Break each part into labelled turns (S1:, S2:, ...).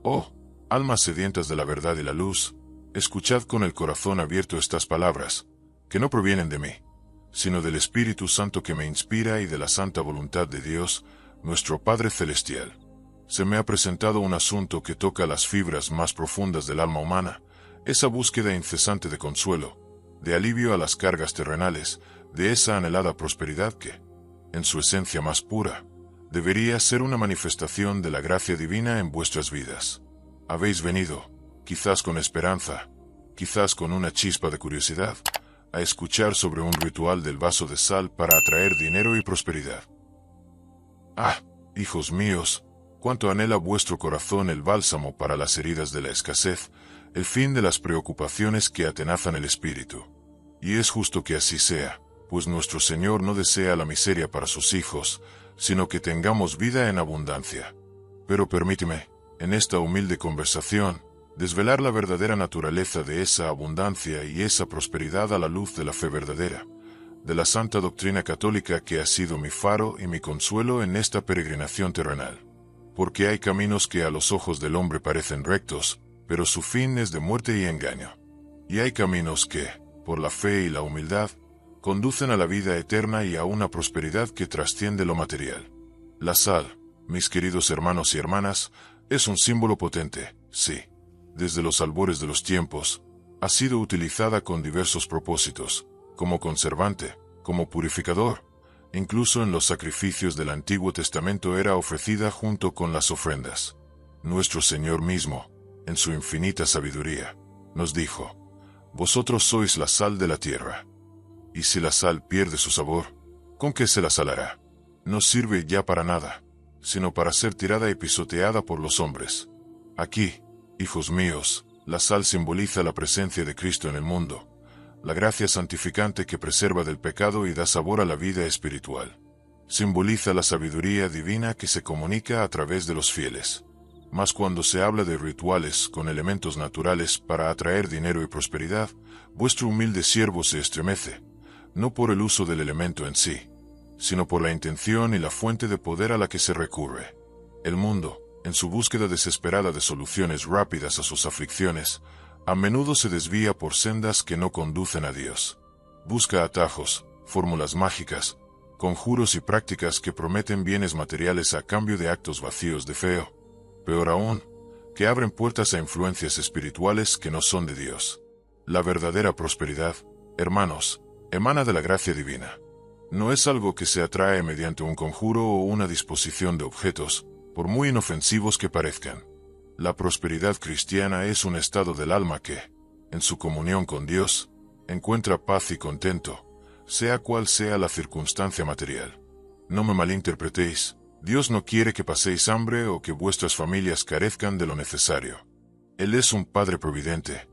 S1: Oh, almas sedientas de la verdad y la luz, escuchad con el corazón abierto estas palabras, que no provienen de mí, sino del Espíritu Santo que me inspira y de la santa voluntad de Dios, nuestro Padre Celestial. Se me ha presentado un asunto que toca las fibras más profundas del alma humana, esa búsqueda incesante de consuelo, de alivio a las cargas terrenales, de esa anhelada prosperidad que, en su esencia más pura, debería ser una manifestación de la gracia divina en vuestras vidas. Habéis venido, quizás con esperanza, quizás con una chispa de curiosidad, a escuchar sobre un ritual del vaso de sal para atraer dinero y prosperidad. Ah, hijos míos, cuánto anhela vuestro corazón el bálsamo para las heridas de la escasez, el fin de las preocupaciones que atenazan el espíritu. Y es justo que así sea, pues nuestro Señor no desea la miseria para sus hijos, sino que tengamos vida en abundancia. Pero permíteme, en esta humilde conversación, desvelar la verdadera naturaleza de esa abundancia y esa prosperidad a la luz de la fe verdadera, de la santa doctrina católica que ha sido mi faro y mi consuelo en esta peregrinación terrenal. Porque hay caminos que a los ojos del hombre parecen rectos, pero su fin es de muerte y engaño. Y hay caminos que, por la fe y la humildad, conducen a la vida eterna y a una prosperidad que trasciende lo material. La sal, mis queridos hermanos y hermanas, es un símbolo potente, sí. Desde los albores de los tiempos, ha sido utilizada con diversos propósitos, como conservante, como purificador. Incluso en los sacrificios del Antiguo Testamento era ofrecida junto con las ofrendas. Nuestro Señor mismo, en su infinita sabiduría, nos dijo: vosotros sois la sal de la tierra. Y si la sal pierde su sabor, ¿con qué se la salará? No sirve ya para nada, sino para ser tirada y pisoteada por los hombres. Aquí, hijos míos, la sal simboliza la presencia de Cristo en el mundo, la gracia santificante que preserva del pecado y da sabor a la vida espiritual. Simboliza la sabiduría divina que se comunica a través de los fieles. Mas cuando se habla de rituales con elementos naturales para atraer dinero y prosperidad, vuestro humilde siervo se estremece, no por el uso del elemento en sí, sino por la intención y la fuente de poder a la que se recurre. El mundo, en su búsqueda desesperada de soluciones rápidas a sus aflicciones, a menudo se desvía por sendas que no conducen a Dios. Busca atajos, fórmulas mágicas, conjuros y prácticas que prometen bienes materiales a cambio de actos vacíos de fe. Peor aún, que abren puertas a influencias espirituales que no son de Dios. La verdadera prosperidad, hermanos, emana de la gracia divina. No es algo que se atrae mediante un conjuro o una disposición de objetos, por muy inofensivos que parezcan. La prosperidad cristiana es un estado del alma que, en su comunión con Dios, encuentra paz y contento, sea cual sea la circunstancia material. No me malinterpretéis, Dios no quiere que paséis hambre o que vuestras familias carezcan de lo necesario. Él es un Padre providente,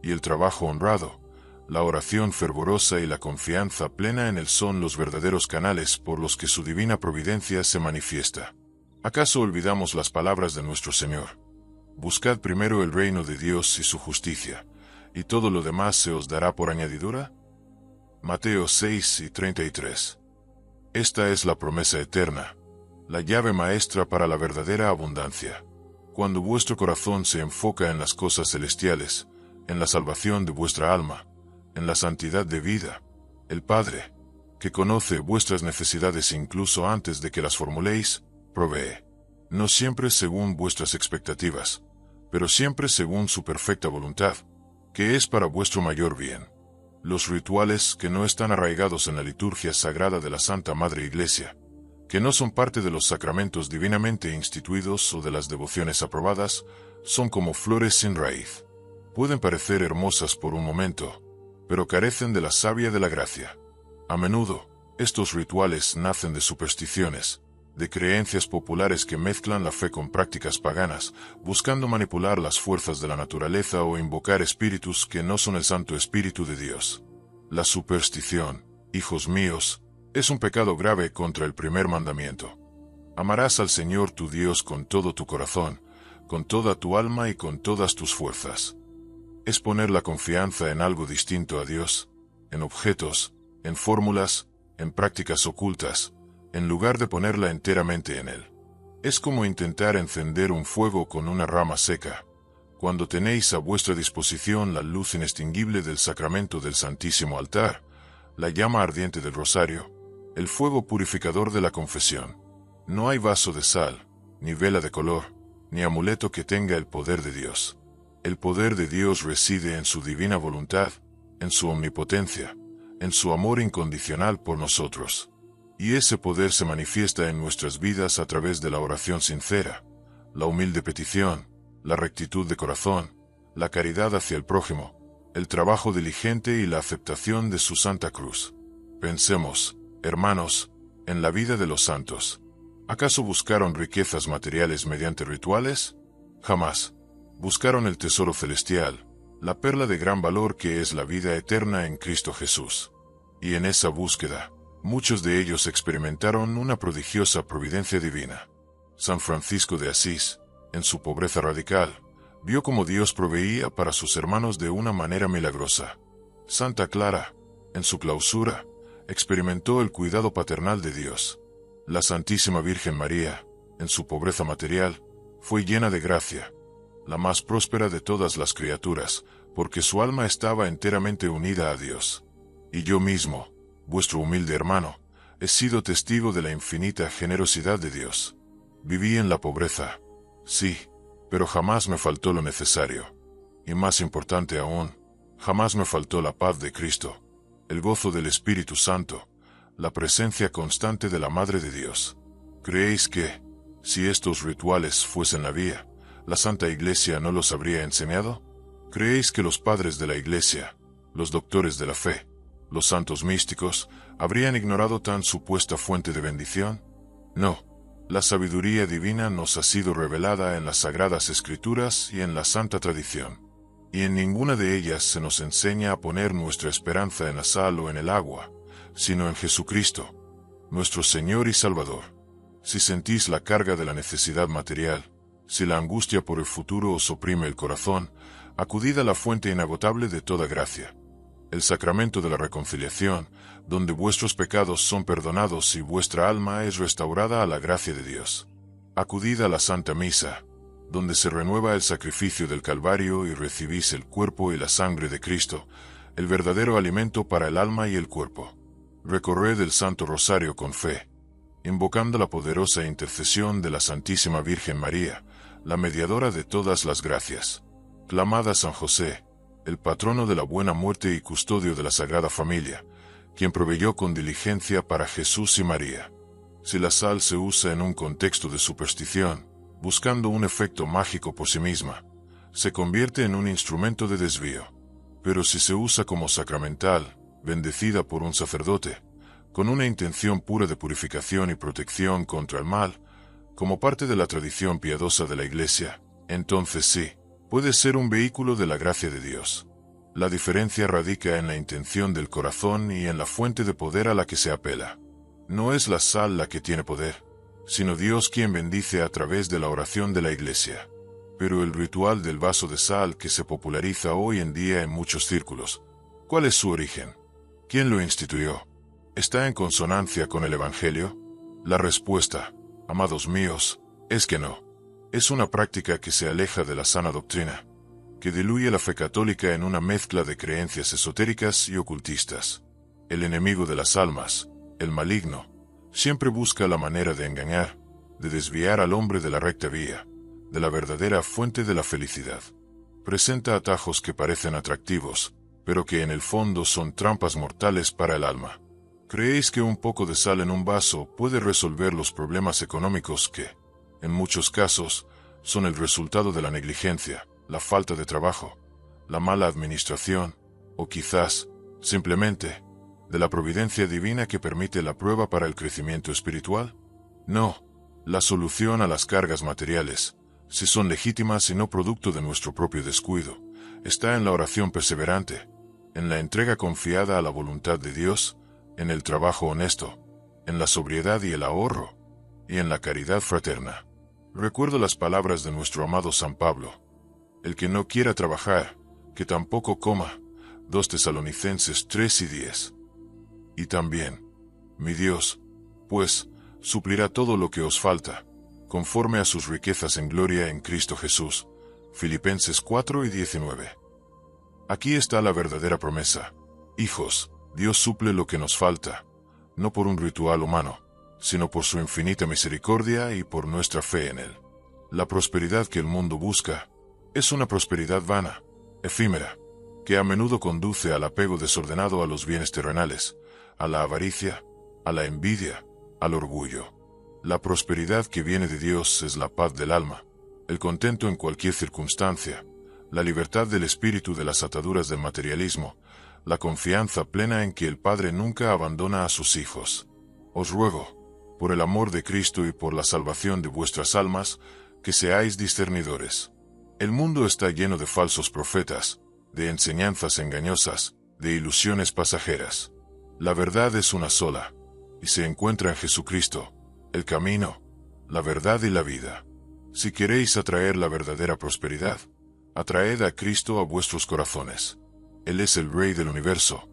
S1: y el trabajo honrado, la oración fervorosa y la confianza plena en Él son los verdaderos canales por los que su divina providencia se manifiesta. ¿Acaso olvidamos las palabras de nuestro Señor? Buscad primero el reino de Dios y su justicia, y todo lo demás se os dará por añadidura. Mateo 6:33. Esta es la promesa eterna, la llave maestra para la verdadera abundancia. Cuando vuestro corazón se enfoca en las cosas celestiales, en la salvación de vuestra alma, en la santidad de vida, el Padre, que conoce vuestras necesidades incluso antes de que las formuléis, provee. No siempre según vuestras expectativas, pero siempre según su perfecta voluntad, que es para vuestro mayor bien. Los rituales que no están arraigados en la liturgia sagrada de la Santa Madre Iglesia, que no son parte de los sacramentos divinamente instituidos o de las devociones aprobadas, son como flores sin raíz. Pueden parecer hermosas por un momento, pero carecen de la savia de la gracia. A menudo, estos rituales nacen de supersticiones, de creencias populares que mezclan la fe con prácticas paganas, buscando manipular las fuerzas de la naturaleza o invocar espíritus que no son el Santo Espíritu de Dios. La superstición, hijos míos, es un pecado grave contra el primer mandamiento. Amarás al Señor tu Dios con todo tu corazón, con toda tu alma y con todas tus fuerzas. Es poner la confianza en algo distinto a Dios, en objetos, en fórmulas, en prácticas ocultas, en lugar de ponerla enteramente en Él. Es como intentar encender un fuego con una rama seca. Cuando tenéis a vuestra disposición la luz inextinguible del sacramento del Santísimo Altar, la llama ardiente del rosario, el fuego purificador de la confesión, no hay vaso de sal, ni vela de color, ni amuleto que tenga el poder de Dios. El poder de Dios reside en su divina voluntad, en su omnipotencia, en su amor incondicional por nosotros. Y ese poder se manifiesta en nuestras vidas a través de la oración sincera, la humilde petición, la rectitud de corazón, la caridad hacia el prójimo, el trabajo diligente y la aceptación de su Santa Cruz. Pensemos, hermanos, en la vida de los santos. ¿Acaso buscaron riquezas materiales mediante rituales? Jamás. Buscaron el tesoro celestial, la perla de gran valor que es la vida eterna en Cristo Jesús. Y en esa búsqueda, muchos de ellos experimentaron una prodigiosa providencia divina. San Francisco de Asís, en su pobreza radical, vio cómo Dios proveía para sus hermanos de una manera milagrosa. Santa Clara, en su clausura, experimentó el cuidado paternal de Dios. La Santísima Virgen María, en su pobreza material, fue llena de gracia, la más próspera de todas las criaturas, porque su alma estaba enteramente unida a Dios. Y yo mismo, vuestro humilde hermano, he sido testigo de la infinita generosidad de Dios. Viví en la pobreza, sí, pero jamás me faltó lo necesario. Y más importante aún, jamás me faltó la paz de Cristo, el gozo del Espíritu Santo, la presencia constante de la Madre de Dios. ¿Creéis que, si estos rituales fuesen la vía, la Santa Iglesia no los habría enseñado? ¿Creéis que los padres de la Iglesia, los doctores de la fe, los santos místicos, habrían ignorado tan supuesta fuente de bendición? No. La sabiduría divina nos ha sido revelada en las Sagradas Escrituras y en la Santa Tradición. Y en ninguna de ellas se nos enseña a poner nuestra esperanza en la sal o en el agua, sino en Jesucristo, nuestro Señor y Salvador. Si sentís la carga de la necesidad material, si la angustia por el futuro os oprime el corazón, acudid a la fuente inagotable de toda gracia, el sacramento de la reconciliación, donde vuestros pecados son perdonados y vuestra alma es restaurada a la gracia de Dios. Acudid a la Santa Misa, donde se renueva el sacrificio del Calvario y recibís el cuerpo y la sangre de Cristo, el verdadero alimento para el alma y el cuerpo. Recorred el Santo Rosario con fe, invocando la poderosa intercesión de la Santísima Virgen María, la mediadora de todas las gracias. Clamad a San José, el patrono de la buena muerte y custodio de la Sagrada Familia, quien proveyó con diligencia para Jesús y María. Si la sal se usa en un contexto de superstición, buscando un efecto mágico por sí misma, se convierte en un instrumento de desvío. Pero si se usa como sacramental, bendecida por un sacerdote, con una intención pura de purificación y protección contra el mal, como parte de la tradición piadosa de la Iglesia, entonces sí, puede ser un vehículo de la gracia de Dios. La diferencia radica en la intención del corazón y en la fuente de poder a la que se apela. No es la sal la que tiene poder, sino Dios quien bendice a través de la oración de la Iglesia. Pero el ritual del vaso de sal que se populariza hoy en día en muchos círculos, ¿cuál es su origen? ¿Quién lo instituyó? ¿Está en consonancia con el Evangelio? La respuesta, amados míos, es que no. Es una práctica que se aleja de la sana doctrina, que diluye la fe católica en una mezcla de creencias esotéricas y ocultistas. El enemigo de las almas, el maligno, siempre busca la manera de engañar, de desviar al hombre de la recta vía, de la verdadera fuente de la felicidad. Presenta atajos que parecen atractivos, pero que en el fondo son trampas mortales para el alma. ¿Creéis que un poco de sal en un vaso puede resolver los problemas económicos que, en muchos casos, son el resultado de la negligencia, la falta de trabajo, la mala administración, o quizás, simplemente, de la providencia divina que permite la prueba para el crecimiento espiritual? No, la solución a las cargas materiales, si son legítimas y no producto de nuestro propio descuido, está en la oración perseverante, en la entrega confiada a la voluntad de Dios, en el trabajo honesto, en la sobriedad y el ahorro, y en la caridad fraterna. Recuerdo las palabras de nuestro amado San Pablo: el que no quiera trabajar, que tampoco coma. 2 Tesalonicenses 3:10. Y también, mi Dios, pues, suplirá todo lo que os falta, conforme a sus riquezas en gloria en Cristo Jesús. Filipenses 4:19. Aquí está la verdadera promesa. Hijos, Dios suple lo que nos falta, no por un ritual humano, sino por su infinita misericordia y por nuestra fe en Él. La prosperidad que el mundo busca es una prosperidad vana, efímera, que a menudo conduce al apego desordenado a los bienes terrenales, a la avaricia, a la envidia, al orgullo. La prosperidad que viene de Dios es la paz del alma, el contento en cualquier circunstancia, la libertad del espíritu de las ataduras del materialismo, la confianza plena en que el Padre nunca abandona a sus hijos. Os ruego, por el amor de Cristo y por la salvación de vuestras almas, que seáis discernidores. El mundo está lleno de falsos profetas, de enseñanzas engañosas, de ilusiones pasajeras. La verdad es una sola, y se encuentra en Jesucristo, el camino, la verdad y la vida. Si queréis atraer la verdadera prosperidad, atraed a Cristo a vuestros corazones. Él es el Rey del universo,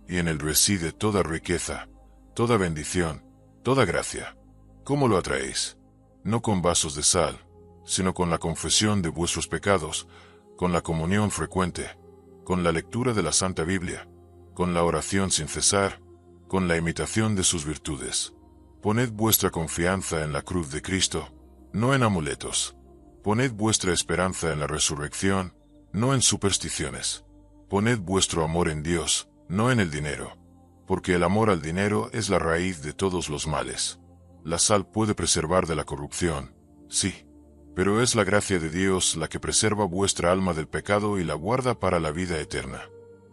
S1: y en Él reside toda riqueza, toda bendición, toda gracia. ¿Cómo lo atraéis? No con vasos de sal, sino con la confesión de vuestros pecados, con la comunión frecuente, con la lectura de la Santa Biblia, con la oración sin cesar, con la imitación de sus virtudes. Poned vuestra confianza en la cruz de Cristo, no en amuletos. Poned vuestra esperanza en la resurrección, no en supersticiones. Poned vuestro amor en Dios, no en el dinero, porque el amor al dinero es la raíz de todos los males. La sal puede preservar de la corrupción, sí, pero es la gracia de Dios la que preserva vuestra alma del pecado y la guarda para la vida eterna.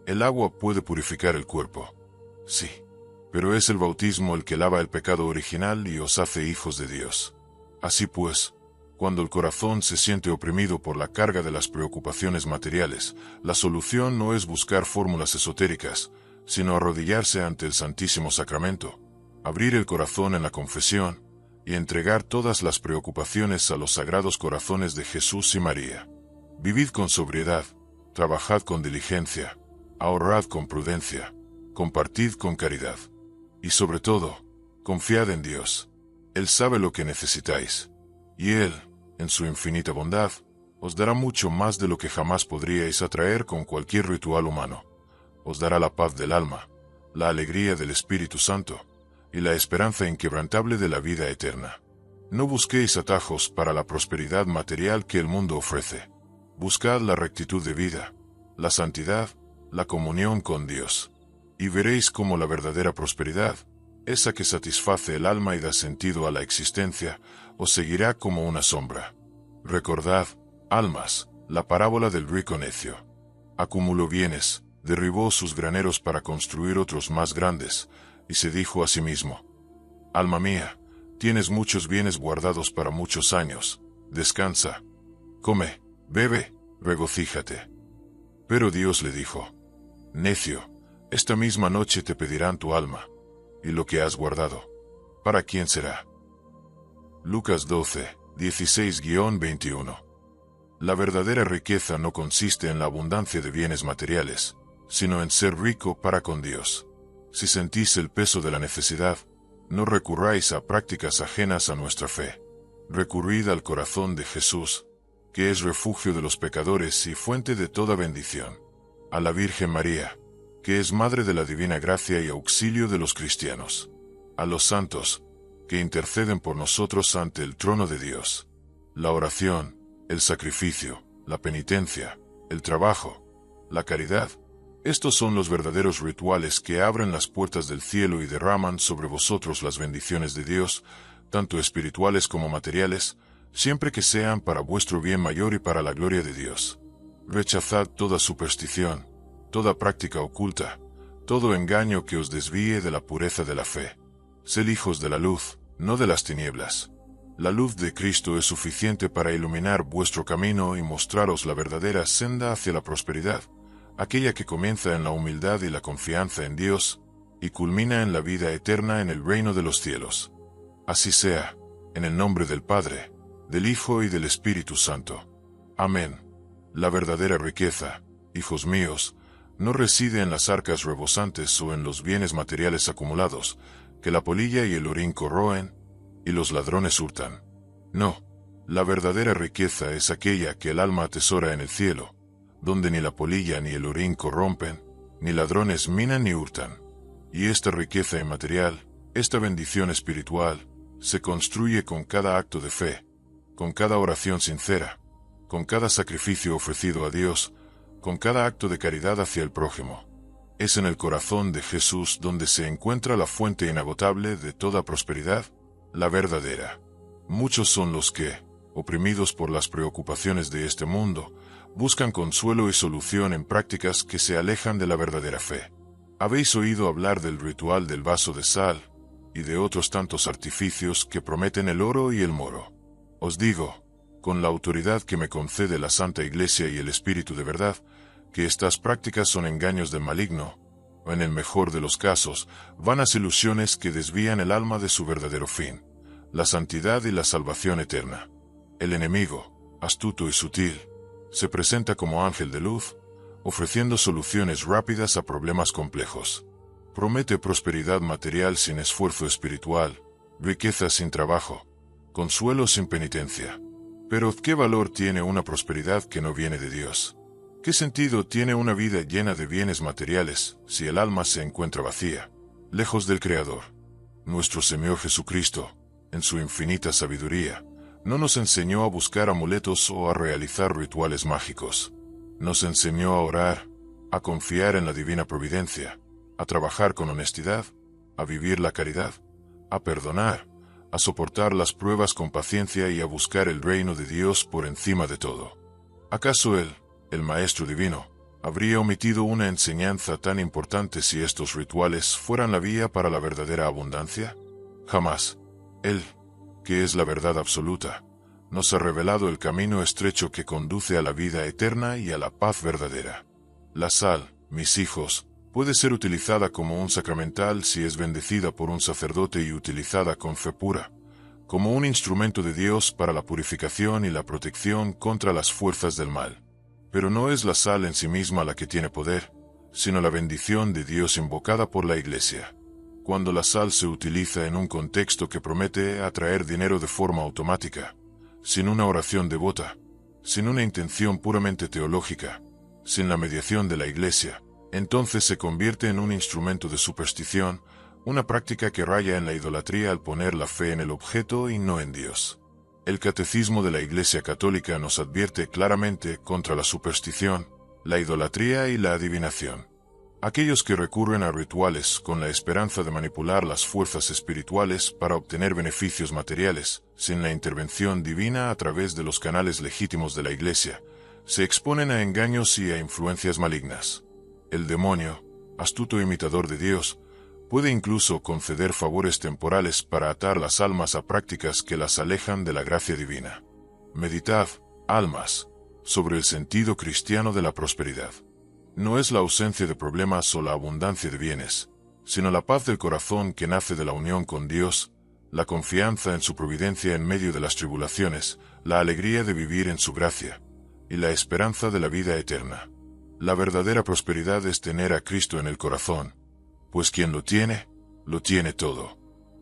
S1: El agua puede purificar el cuerpo, sí, pero es el bautismo el que lava el pecado original y os hace hijos de Dios. Así pues, cuando el corazón se siente oprimido por la carga de las preocupaciones materiales, la solución no es buscar fórmulas esotéricas, sino arrodillarse ante el Santísimo Sacramento, abrir el corazón en la confesión, y entregar todas las preocupaciones a los sagrados corazones de Jesús y María. Vivid con sobriedad, trabajad con diligencia, ahorrad con prudencia, compartid con caridad. Y sobre todo, confiad en Dios. Él sabe lo que necesitáis. Y Él, en su infinita bondad, os dará mucho más de lo que jamás podríais atraer con cualquier ritual humano. Os dará la paz del alma, la alegría del Espíritu Santo, y la esperanza inquebrantable de la vida eterna. No busquéis atajos para la prosperidad material que el mundo ofrece. Buscad la rectitud de vida, la santidad, la comunión con Dios, y veréis cómo la verdadera prosperidad, esa que satisface el alma y da sentido a la existencia, os seguirá como una sombra. Recordad, almas, la parábola del rico necio. Acumuló bienes, derribó sus graneros para construir otros más grandes, y se dijo a sí mismo: Alma mía, tienes muchos bienes guardados para muchos años, descansa, come, bebe, regocíjate. Pero Dios le dijo: Necio, esta misma noche te pedirán tu alma, y lo que has guardado, ¿para quién será? Lucas 12, 16-21. La verdadera riqueza no consiste en la abundancia de bienes materiales, sino en ser rico para con Dios. Si sentís el peso de la necesidad, no recurráis a prácticas ajenas a nuestra fe. Recurrid al corazón de Jesús, que es refugio de los pecadores y fuente de toda bendición. A la Virgen María, que es Madre de la Divina Gracia y auxilio de los cristianos. A los santos, que interceden por nosotros ante el trono de Dios. La oración, el sacrificio, la penitencia, el trabajo, la caridad. Estos son los verdaderos rituales que abren las puertas del cielo y derraman sobre vosotros las bendiciones de Dios, tanto espirituales como materiales, siempre que sean para vuestro bien mayor y para la gloria de Dios. Rechazad toda superstición, toda práctica oculta, todo engaño que os desvíe de la pureza de la fe. Sed hijos de la luz, no de las tinieblas. La luz de Cristo es suficiente para iluminar vuestro camino y mostraros la verdadera senda hacia la prosperidad, aquella que comienza en la humildad y la confianza en Dios, y culmina en la vida eterna en el reino de los cielos. Así sea, en el nombre del Padre, del Hijo y del Espíritu Santo. Amén. La verdadera riqueza, hijos míos, no reside en las arcas rebosantes o en los bienes materiales acumulados, que la polilla y el orín corroen, y los ladrones hurtan. No, la verdadera riqueza es aquella que el alma atesora en el cielo, donde ni la polilla ni el orín corrompen, ni ladrones minan ni hurtan. Y esta riqueza inmaterial, esta bendición espiritual, se construye con cada acto de fe, con cada oración sincera, con cada sacrificio ofrecido a Dios, con cada acto de caridad hacia el prójimo. Es en el corazón de Jesús donde se encuentra la fuente inagotable de toda prosperidad, la verdadera. Muchos son los que, oprimidos por las preocupaciones de este mundo, buscan consuelo y solución en prácticas que se alejan de la verdadera fe. Habéis oído hablar del ritual del vaso de sal, y de otros tantos artificios que prometen el oro y el moro. Os digo, con la autoridad que me concede la Santa Iglesia y el Espíritu de verdad, que estas prácticas son engaños del maligno, o en el mejor de los casos, vanas ilusiones que desvían el alma de su verdadero fin, la santidad y la salvación eterna. El enemigo, astuto y sutil, se presenta como ángel de luz, ofreciendo soluciones rápidas a problemas complejos. Promete prosperidad material sin esfuerzo espiritual, riqueza sin trabajo, consuelo sin penitencia. Pero ¿qué valor tiene una prosperidad que no viene de Dios? ¿Qué sentido tiene una vida llena de bienes materiales si el alma se encuentra vacía, lejos del Creador? Nuestro Señor Jesucristo, en su infinita sabiduría, no nos enseñó a buscar amuletos o a realizar rituales mágicos. Nos enseñó a orar, a confiar en la divina providencia, a trabajar con honestidad, a vivir la caridad, a perdonar, a soportar las pruebas con paciencia y a buscar el reino de Dios por encima de todo. ¿Acaso Él, el Maestro Divino, habría omitido una enseñanza tan importante si estos rituales fueran la vía para la verdadera abundancia? Jamás. Él, que es la verdad absoluta, nos ha revelado el camino estrecho que conduce a la vida eterna y a la paz verdadera. La sal, mis hijos, puede ser utilizada como un sacramental si es bendecida por un sacerdote y utilizada con fe pura, como un instrumento de Dios para la purificación y la protección contra las fuerzas del mal. Pero no es la sal en sí misma la que tiene poder, sino la bendición de Dios invocada por la Iglesia. Cuando la sal se utiliza en un contexto que promete atraer dinero de forma automática, sin una oración devota, sin una intención puramente teológica, sin la mediación de la Iglesia, entonces se convierte en un instrumento de superstición, una práctica que raya en la idolatría al poner la fe en el objeto y no en Dios. El Catecismo de la Iglesia Católica nos advierte claramente contra la superstición, la idolatría y la adivinación. Aquellos que recurren a rituales con la esperanza de manipular las fuerzas espirituales para obtener beneficios materiales, sin la intervención divina a través de los canales legítimos de la Iglesia, se exponen a engaños y a influencias malignas. El demonio, astuto imitador de Dios, puede incluso conceder favores temporales para atar las almas a prácticas que las alejan de la gracia divina. Meditad, almas, sobre el sentido cristiano de la prosperidad. No es la ausencia de problemas o la abundancia de bienes, sino la paz del corazón que nace de la unión con Dios, la confianza en su providencia en medio de las tribulaciones, la alegría de vivir en su gracia, y la esperanza de la vida eterna. La verdadera prosperidad es tener a Cristo en el corazón, pues quien lo tiene todo.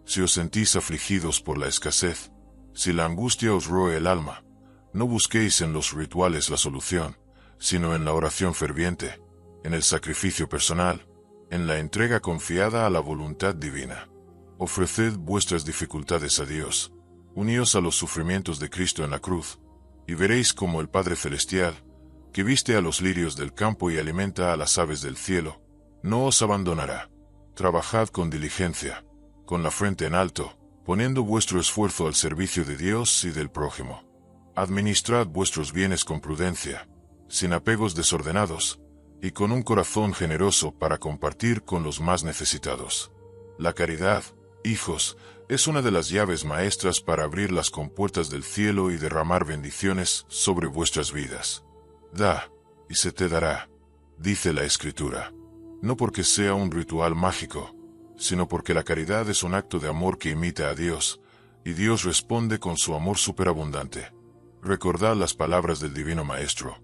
S1: Si os sentís afligidos por la escasez, si la angustia os roe el alma, no busquéis en los rituales la solución, sino en la oración ferviente, en el sacrificio personal, en la entrega confiada a la voluntad divina. Ofreced vuestras dificultades a Dios, uníos a los sufrimientos de Cristo en la cruz, y veréis cómo el Padre Celestial, que viste a los lirios del campo y alimenta a las aves del cielo, no os abandonará. Trabajad con diligencia, con la frente en alto, poniendo vuestro esfuerzo al servicio de Dios y del prójimo. Administrad vuestros bienes con prudencia, sin apegos desordenados, y con un corazón generoso para compartir con los más necesitados. La caridad, hijos, es una de las llaves maestras para abrir las compuertas del cielo y derramar bendiciones sobre vuestras vidas. Da, y se te dará, dice la Escritura. No porque sea un ritual mágico, sino porque la caridad es un acto de amor que imita a Dios, y Dios responde con su amor superabundante. Recordad las palabras del Divino Maestro.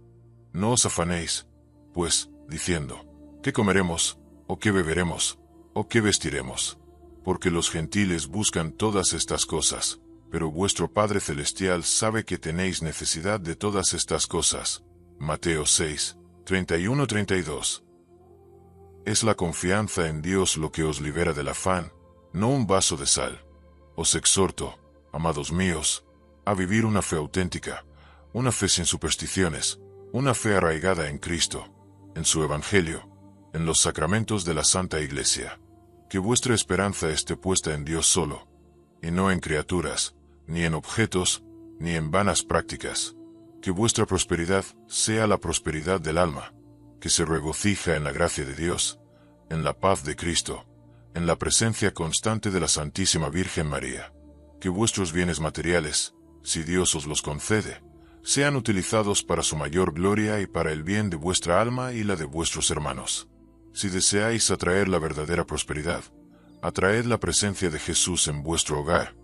S1: No os afanéis, pues, diciendo, ¿qué comeremos, o qué beberemos, o qué vestiremos? Porque los gentiles buscan todas estas cosas, pero vuestro Padre Celestial sabe que tenéis necesidad de todas estas cosas. Mateo 6, 31-32. Es la confianza en Dios lo que os libera del afán, no un vaso de sal. Os exhorto, amados míos, a vivir una fe auténtica, una fe sin supersticiones, una fe arraigada en Cristo, en su Evangelio, en los sacramentos de la Santa Iglesia. Que vuestra esperanza esté puesta en Dios solo, y no en criaturas, ni en objetos, ni en vanas prácticas. Que vuestra prosperidad sea la prosperidad del alma, que se regocija en la gracia de Dios, en la paz de Cristo, en la presencia constante de la Santísima Virgen María. Que vuestros bienes materiales, si Dios os los concede, sean utilizados para su mayor gloria y para el bien de vuestra alma y la de vuestros hermanos. Si deseáis atraer la verdadera prosperidad, atraed la presencia de Jesús en vuestro hogar,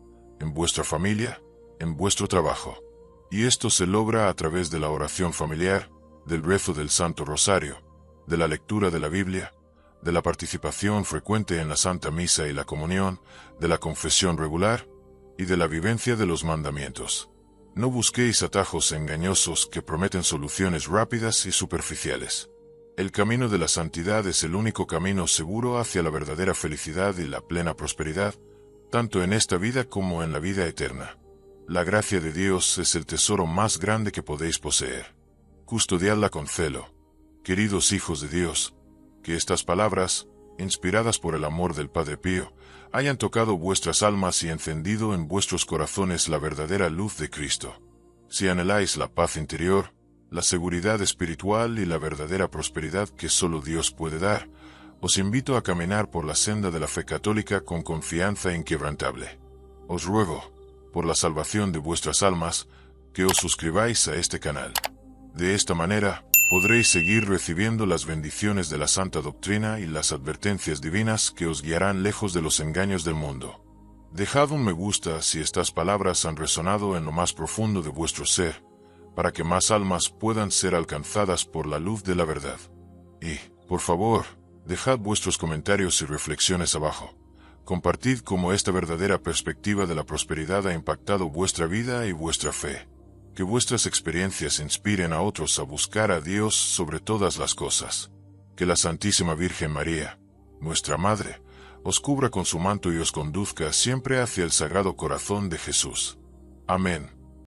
S1: en vuestra familia, en vuestro trabajo. Y esto se logra a través de la oración familiar, del rezo del Santo Rosario, de la lectura de la Biblia, de la participación frecuente en la Santa Misa y la comunión, de la confesión regular y de la vivencia de los mandamientos. No busquéis atajos engañosos que prometen soluciones rápidas y superficiales. El camino de la santidad es el único camino seguro hacia la verdadera felicidad y la plena prosperidad, tanto en esta vida como en la vida eterna. La gracia de Dios es el tesoro más grande que podéis poseer. Custodiadla con celo. Queridos hijos de Dios, que estas palabras, inspiradas por el amor del Padre Pío, hayan tocado vuestras almas y encendido en vuestros corazones la verdadera luz de Cristo. Si anheláis la paz interior, la seguridad espiritual y la verdadera prosperidad que solo Dios puede dar, os invito a caminar por la senda de la fe católica con confianza inquebrantable. Os ruego, por la salvación de vuestras almas, que os suscribáis a este canal. De esta manera, podréis seguir recibiendo las bendiciones de la santa doctrina y las advertencias divinas que os guiarán lejos de los engaños del mundo. Dejad un me gusta si estas palabras han resonado en lo más profundo de vuestro ser, para que más almas puedan ser alcanzadas por la luz de la verdad. Y, por favor, dejad vuestros comentarios y reflexiones abajo. Compartid cómo esta verdadera perspectiva de la prosperidad ha impactado vuestra vida y vuestra fe. Que vuestras experiencias inspiren a otros a buscar a Dios sobre todas las cosas. Que la Santísima Virgen María, nuestra Madre, os cubra con su manto y os conduzca siempre hacia el Sagrado Corazón de Jesús. Amén.